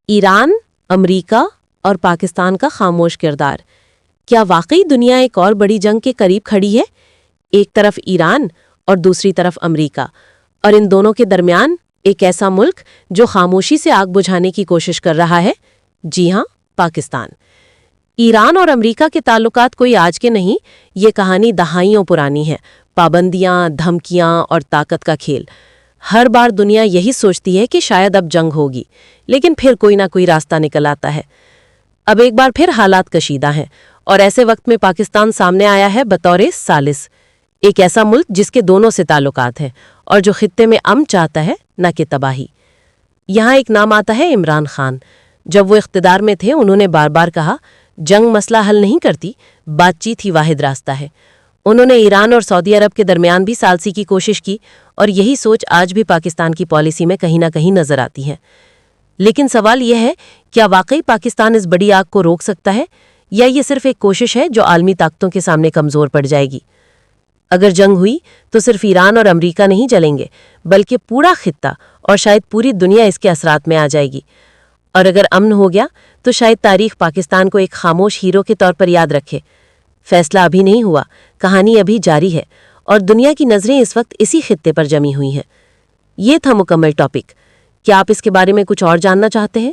ایران، امریکہ اور پاکستان کا خاموش کردار۔ کیا واقعی دنیا ایک اور بڑی جنگ کے قریب کھڑی ہے؟ ایک طرف ایران اور دوسری طرف امریکہ، اور ان دونوں کے درمیان ایک ایسا ملک جو خاموشی سے آگ بجھانے کی کوشش کر رہا ہے۔ جی ہاں، پاکستان۔ ایران اور امریکہ کے تعلقات کوئی آج کے نہیں، یہ کہانی دہائیوں پرانی ہے۔ پابندیاں، دھمکیاں اور طاقت کا کھیل۔ ہر بار دنیا یہی سوچتی ہے کہ شاید اب جنگ ہوگی، لیکن پھر کوئی نہ کوئی راستہ نکل آتا ہے۔ اب ایک بار پھر حالات کشیدہ ہیں، اور ایسے وقت میں پاکستان سامنے آیا ہے بطور ثالث، ایک ایسا ملک جس کے دونوں سے تعلقات ہیں اور جو خطے میں امن چاہتا ہے، نہ کہ تباہی۔ یہاں ایک نام آتا ہے عمران خان۔ جب وہ اقتدار میں تھے، انہوں نے بار بار کہا، جنگ مسئلہ حل نہیں کرتی، بات چیت ہی واحد راستہ ہے۔ انہوں نے ایران اور سعودی عرب کے درمیان بھی ثالثی کی کوشش کی، اور یہی سوچ آج بھی پاکستان کی پالیسی میں کہیں نہ کہیں نظر آتی ہے۔ لیکن سوال یہ ہے، کیا واقعی پاکستان اس بڑی آگ کو روک سکتا ہے، یا یہ صرف ایک کوشش ہے جو عالمی طاقتوں کے سامنے کمزور پڑ جائے گی؟ اگر جنگ ہوئی تو صرف ایران اور امریکہ نہیں جلیں گے، بلکہ پورا خطہ اور شاید پوری دنیا اس کے اثرات میں آ جائے گی۔ اور اگر امن ہو گیا تو شاید تاریخ پاکستان کو ایک خاموش ہیرو کے طور پر یاد رکھے۔ فیصلہ ابھی نہیں ہوا، کہانی ابھی جاری ہے، اور دنیا کی نظریں اس وقت اسی خطے پر جمی ہوئی ہیں۔ یہ تھا مکمل ٹاپک۔ کیا آپ اس کے بارے میں کچھ اور جاننا چاہتے ہیں؟